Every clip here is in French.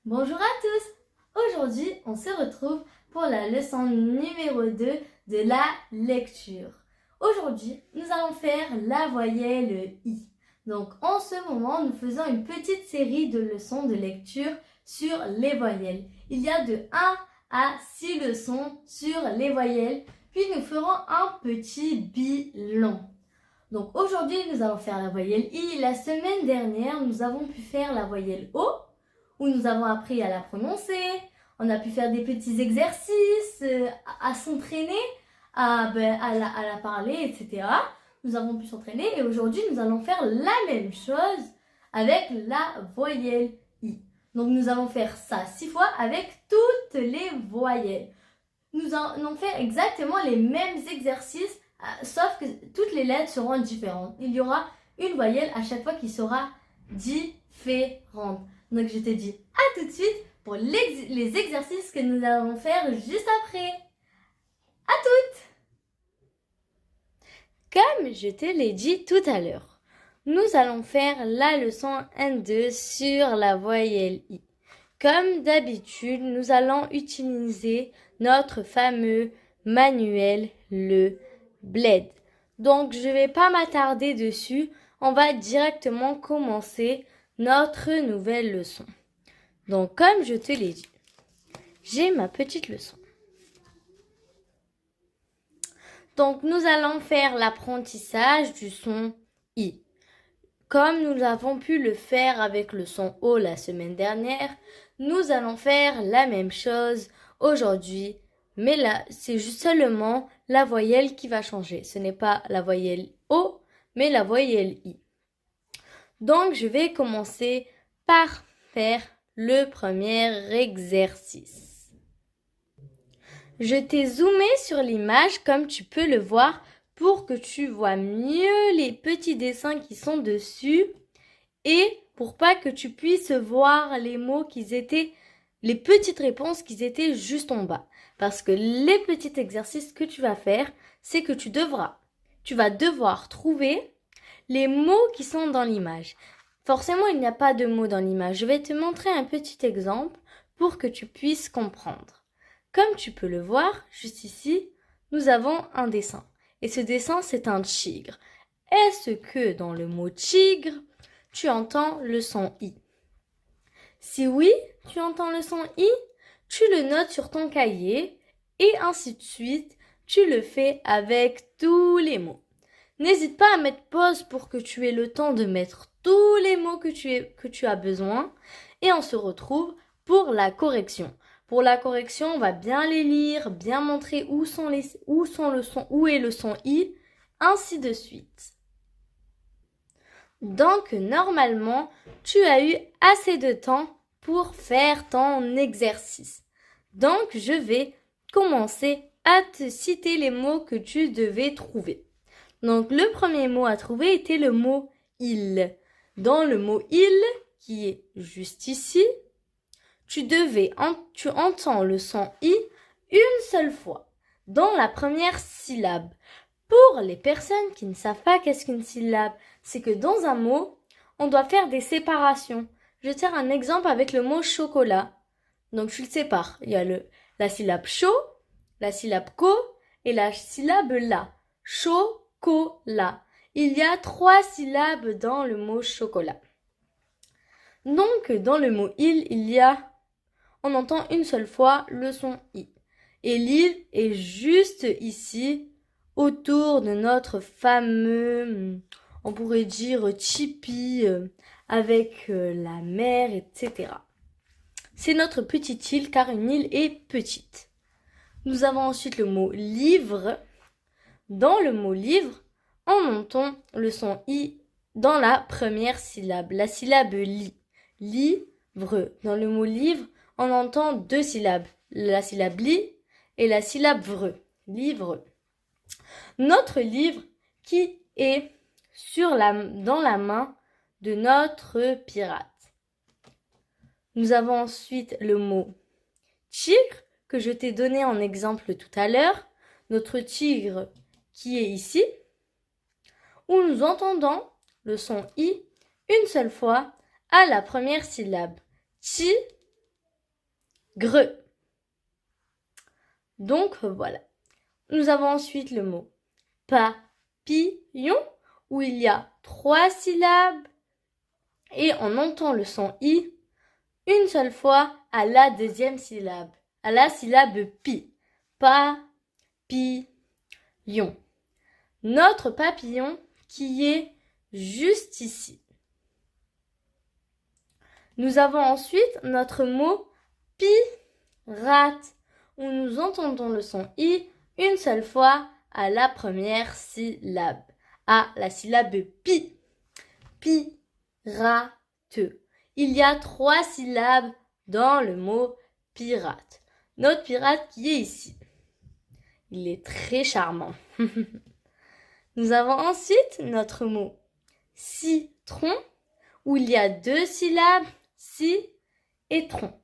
Bonjour à tous! Aujourd'hui, on se retrouve pour la leçon numéro 2 de la lecture. Aujourd'hui, nous allons faire la voyelle I. Donc, en ce moment, nous faisons une petite série de leçons de lecture sur les voyelles. Il y a de 1 à 6 leçons sur les voyelles, puis nous ferons un petit bilan. Donc, aujourd'hui, nous allons faire la voyelle I. La semaine dernière, nous avons pu faire la voyelle O, où nous avons appris à la prononcer, on a pu faire des petits exercices, à s'entraîner, à la parler, etc. Nous avons pu s'entraîner et aujourd'hui nous allons faire la même chose avec la voyelle I. Donc nous allons faire ça 6 fois avec toutes les voyelles. Nous allons faire exactement les mêmes exercices, sauf que toutes les lettres seront différentes. Il y aura une voyelle à chaque fois qui sera différente. Donc je te dis à tout de suite pour les exercices que nous allons faire juste après. À toutes! Comme je te l'ai dit tout à l'heure, nous allons faire la leçon 1-2 sur la voyelle I. Comme d'habitude, nous allons utiliser notre fameux manuel, le Bled. Donc je ne vais pas m'attarder dessus, on va directement commencer notre nouvelle leçon. Donc, comme je te l'ai dit, j'ai ma petite leçon. Donc, nous allons faire l'apprentissage du son I. Comme nous avons pu le faire avec le son O la semaine dernière, nous allons faire la même chose aujourd'hui. Mais là, c'est juste seulement la voyelle qui va changer. Ce n'est pas la voyelle O, mais la voyelle I. Donc, je vais commencer par faire le premier exercice. Je t'ai zoomé sur l'image comme tu peux le voir pour que tu vois mieux les petits dessins qui sont dessus et pour pas que tu puisses voir les mots les petites réponses qui étaient juste en bas. Parce que les petits exercices que tu vas faire, c'est que tu vas devoir trouver les mots qui sont dans l'image. Forcément, il n'y a pas de mots dans l'image. Je vais te montrer un petit exemple pour que tu puisses comprendre. Comme tu peux le voir, juste ici, nous avons un dessin. Et ce dessin, c'est un tigre. Est-ce que dans le mot tigre, tu entends le son I? Si oui, tu entends le son I, tu le notes sur ton cahier et ainsi de suite, tu le fais avec tous les mots. N'hésite pas à mettre pause pour que tu aies le temps de mettre tous les mots que tu as besoin et on se retrouve pour la correction. Pour la correction, on va bien les lire, bien montrer où est le son I, ainsi de suite. Donc, normalement, tu as eu assez de temps pour faire ton exercice. Donc, je vais commencer à te citer les mots que tu devais trouver. Donc, le premier mot à trouver était le mot « il ». Dans le mot « il », qui est juste ici, tu entends le son « i » une seule fois, dans la première syllabe. Pour les personnes qui ne savent pas qu'est-ce qu'une syllabe, c'est que dans un mot, on doit faire des séparations. Je vais te faire un exemple avec le mot « chocolat ». Donc, tu le sépares. Il y a la syllabe « chaud », la syllabe « co » et la syllabe « la ». Chocolat. Il y a 3 syllabes dans le mot chocolat. Donc, dans le mot on entend une seule fois le son I. Et l'île est juste ici, autour de notre fameux, on pourrait dire, tipi, avec la mer, etc. C'est notre petite île, car une île est petite. Nous avons ensuite le mot livre. Dans le mot livre, on entend le son I dans la première syllabe, la syllabe li. Livre. Dans le mot livre, on entend 2 syllabes, la syllabe li et la syllabe vre. Livre. Notre livre qui est dans la main de notre pirate. Nous avons ensuite le mot tigre que je t'ai donné en exemple tout à l'heure. Notre tigre qui est ici, où nous entendons le son I une seule fois à la première syllabe. Ti, tigre. Donc voilà. Nous avons ensuite le mot papillon, où il y a 3 syllabes et on entend le son i une seule fois à la deuxième syllabe, à la syllabe pi. Papillon. Notre papillon qui est juste ici. Nous avons ensuite notre mot pirate, où nous entendons le son i une seule fois à la première syllabe, à la syllabe pi. Pirate. Il y a 3 syllabes dans le mot pirate. Notre pirate qui est ici. Il est très charmant. Nous avons ensuite notre mot citron, où il y a 2 syllabes, si et tron.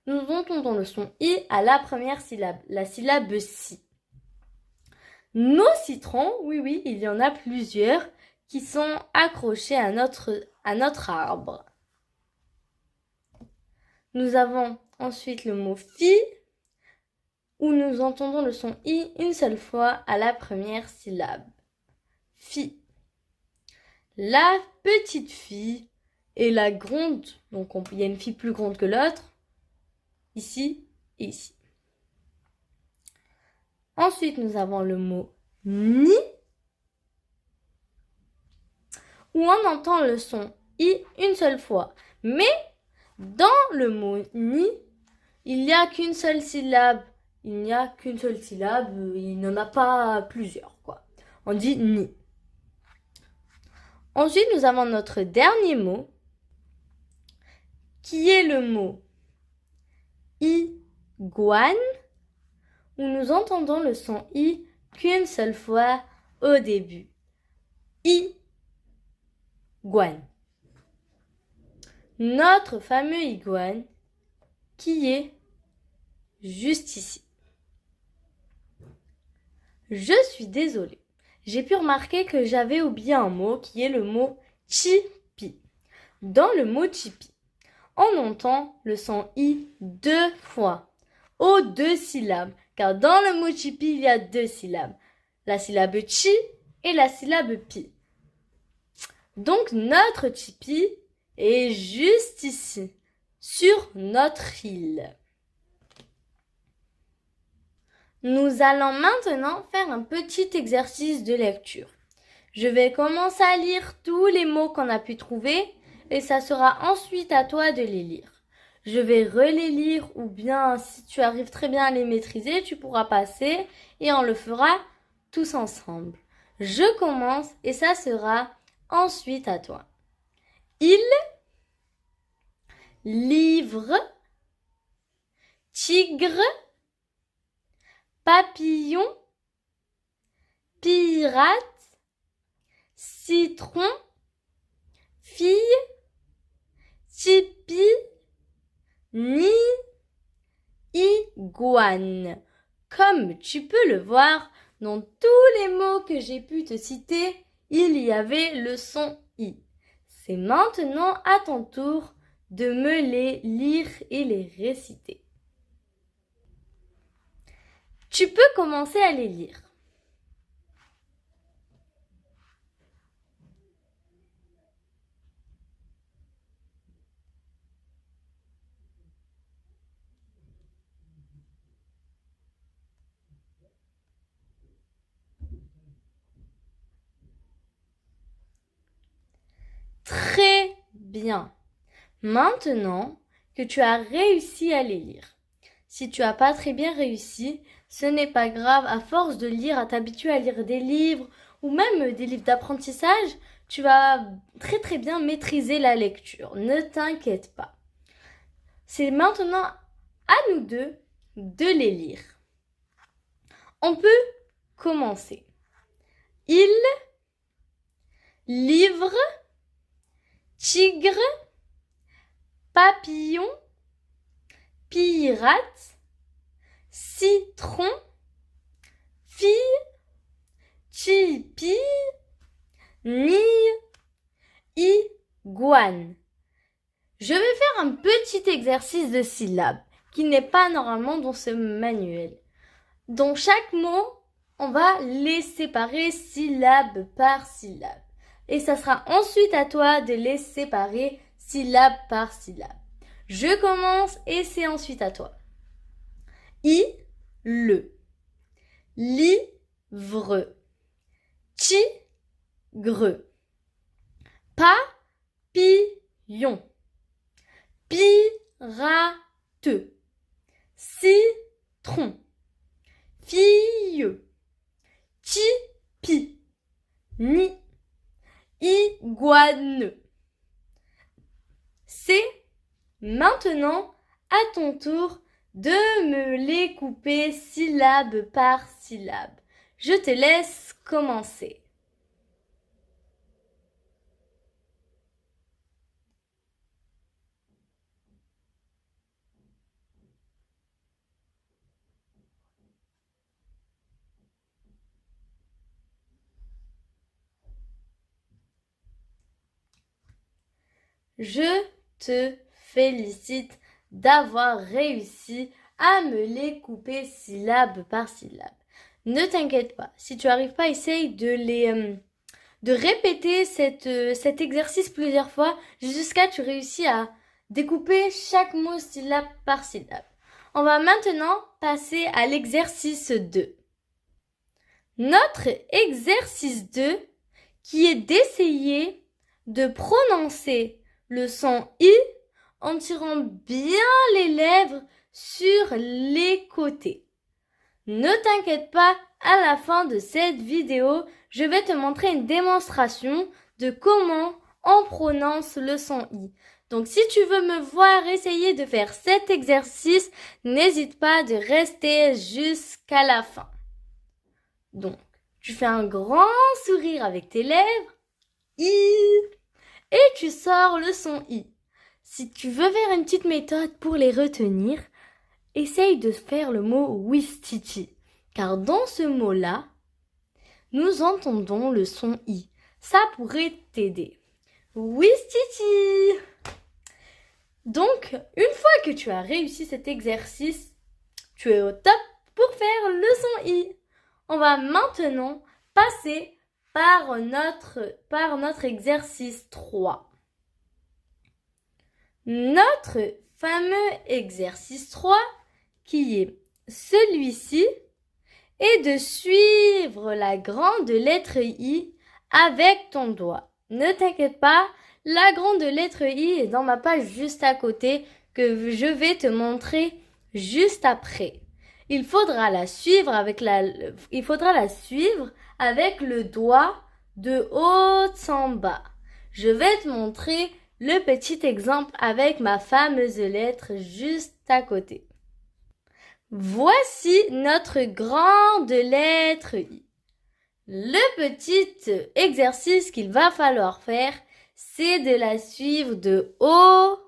Nous entendons le son i à la première syllabe, la syllabe si. Nos citrons, oui, il y en a plusieurs qui sont accrochés à notre arbre. Nous avons ensuite le mot fille, où nous entendons le son i une seule fois à la première syllabe. Fille. La petite fille et la grande, donc il y a une fille plus grande que l'autre, ici et ici. Ensuite, nous avons le mot ni, où on entend le son i une seule fois. Mais dans le mot ni, il n'y a qu'une seule syllabe. Il n'y a qu'une seule syllabe, il n'y en a pas plusieurs, quoi. On dit ni. Ensuite, nous avons notre dernier mot, qui est le mot iguane, où nous entendons le son i qu'une seule fois au début. Iguane. Notre fameux iguane qui est juste ici. Je suis désolée. J'ai pu remarquer que j'avais oublié un mot qui est le mot chipi. Dans le mot chipi, on entend le son i 2 fois aux 2 syllabes, car dans le mot chipi, il y a 2 syllabes, la syllabe chi et la syllabe pi. Donc notre chipi est juste ici, sur notre île. Nous allons maintenant faire un petit exercice de lecture. Je vais commencer à lire tous les mots qu'on a pu trouver et ça sera ensuite à toi de les lire. Je vais reles lire ou bien si tu arrives très bien à les maîtriser, tu pourras passer et on le fera tous ensemble. Je commence et ça sera ensuite à toi. Il, livre, tigre, papillon, pirate, citron, fille, tipi, ni, iguane. Comme tu peux le voir, dans tous les mots que j'ai pu te citer, il y avait le son i. C'est maintenant à ton tour de me les lire et les réciter. Tu peux commencer à les lire. Très bien. Maintenant que tu as réussi à les lire. Si tu n'as pas très bien réussi, ce n'est pas grave, à force de lire, à t'habituer à lire des livres ou même des livres d'apprentissage, tu vas très bien maîtriser la lecture. Ne t'inquiète pas. C'est maintenant à nous deux de les lire. On peut commencer. Il, livre, tigre, papillon, pirate, citron, fille, chipi, ni, iguane. Je vais faire un petit exercice de syllabes. qui n'est pas normalement dans ce manuel. Dans chaque mot, on va les séparer syllabe par syllabe. Et ça sera ensuite à toi de les séparer syllabe par syllabe. Je commence et c'est ensuite à toi. Le. Livre. Tigre. Papillon. Pirate. Citron. Fille. Tipi. Ni. Iguane. C'est maintenant à ton tour de me les couper syllabe par syllabe. Je te laisse commencer. Je te félicite d'avoir réussi à me les couper syllabe par syllabe. Ne t'inquiète pas, si tu n'arrives pas, essaye de répéter cet exercice plusieurs fois jusqu'à ce que tu réussis à découper chaque mot syllabe par syllabe. On va maintenant passer à l'exercice 2. Notre exercice 2 qui est d'essayer de prononcer le son I en tirant bien les lèvres sur les côtés. Ne t'inquiète pas, à la fin de cette vidéo, je vais te montrer une démonstration de comment on prononce le son I. Donc si tu veux me voir essayer de faire cet exercice, n'hésite pas de rester jusqu'à la fin. Donc, tu fais un grand sourire avec tes lèvres, I, et tu sors le son I. Si tu veux faire une petite méthode pour les retenir, essaye de faire le mot Ouistiti, car dans ce mot-là, nous entendons le son I. Ça pourrait t'aider. Ouistiti! Donc, une fois que tu as réussi cet exercice, tu es au top pour faire le son I. On va maintenant passer par notre exercice 3. Notre fameux exercice 3, qui est celui-ci, est de suivre la grande lettre I avec ton doigt. Ne t'inquiète pas, la grande lettre I est dans ma page juste à côté que je vais te montrer juste après. Il faudra la suivre avec le doigt de haut en bas. Je vais te montrer le petit exemple avec ma fameuse lettre juste à côté. Voici notre grande lettre I. Le petit exercice qu'il va falloir faire, c'est de la suivre de haut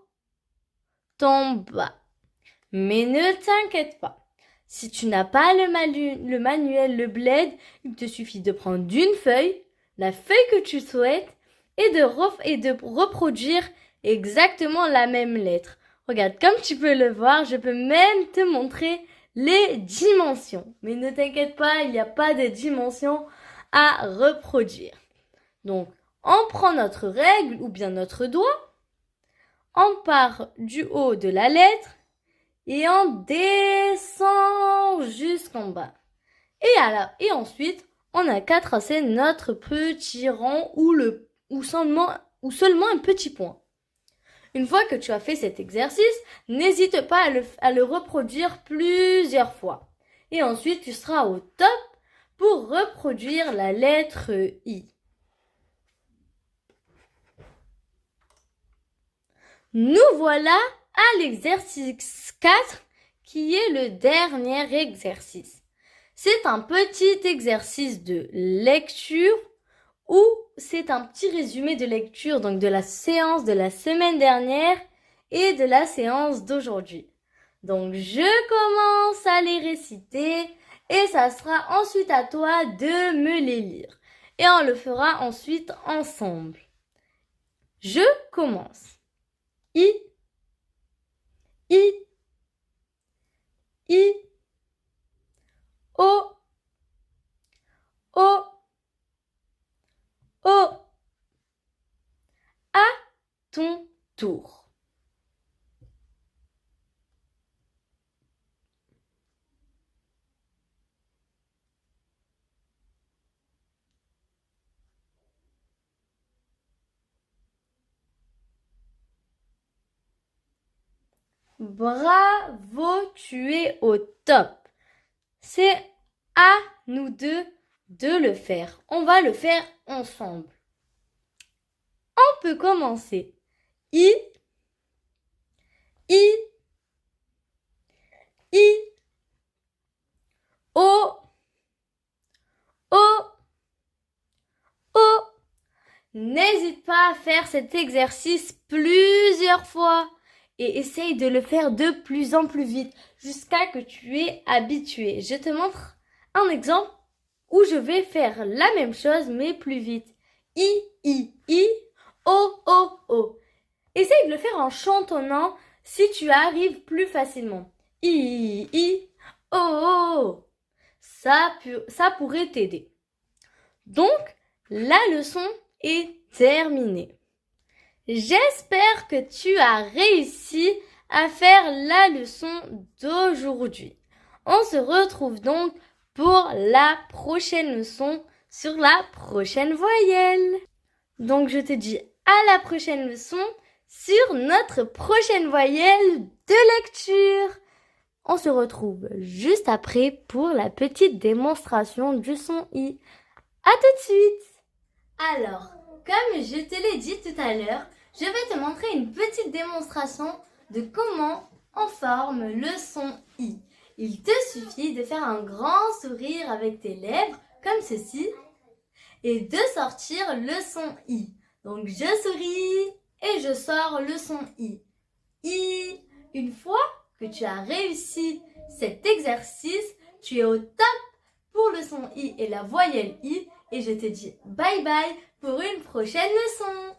en bas. Mais ne t'inquiète pas. Si tu n'as pas le manuel, le bled, il te suffit de prendre une feuille, la feuille que tu souhaites, et de reproduire exactement la même lettre. Regarde, comme tu peux le voir, je peux même te montrer les dimensions. Mais ne t'inquiète pas, il n'y a pas de dimensions à reproduire. Donc, on prend notre règle ou bien notre doigt, on part du haut de la lettre, et on descend jusqu'en bas. Et ensuite, on n'a qu'à tracer notre petit rond ou seulement un petit point. Une fois que tu as fait cet exercice, n'hésite pas à le reproduire plusieurs fois. Et ensuite, tu seras au top pour reproduire la lettre I. Nous voilà à l'exercice 4 qui est le dernier exercice. C'est un petit exercice de lecture ou c'est un petit résumé de lecture donc de la séance de la semaine dernière et de la séance d'aujourd'hui. Donc je commence à les réciter et ça sera ensuite à toi de me les lire. Et on le fera ensuite ensemble. Je commence. I, I, O, O, O. À ton tour. Bravo, tu es au top. C'est à nous deux de le faire. On va le faire ensemble. On peut commencer. I, I, I, O, O, O. N'hésite pas à faire cet exercice plusieurs fois et essaye de le faire de plus en plus vite jusqu'à que tu es habitué. Je te montre un exemple où je vais faire la même chose mais plus vite. I, O, O, O. Essaye de le faire en chantonnant si tu arrives plus facilement. I, O, O, O. Ça pourrait t'aider. Donc, la leçon est terminée. J'espère que tu as réussi à faire la leçon d'aujourd'hui. On se retrouve donc pour la prochaine leçon sur la prochaine voyelle. Donc je te dis à la prochaine leçon sur notre prochaine voyelle de lecture. On se retrouve juste après pour la petite démonstration du son I. À tout de suite. Alors, comme je te l'ai dit tout à l'heure, je vais te montrer une petite démonstration de comment on forme le son I. Il te suffit de faire un grand sourire avec tes lèvres, comme ceci, et de sortir le son I. Donc, je souris et je sors le son I. I. Une fois que tu as réussi cet exercice, tu es au top pour le son I et la voyelle I. Et je te dis bye bye pour une prochaine leçon.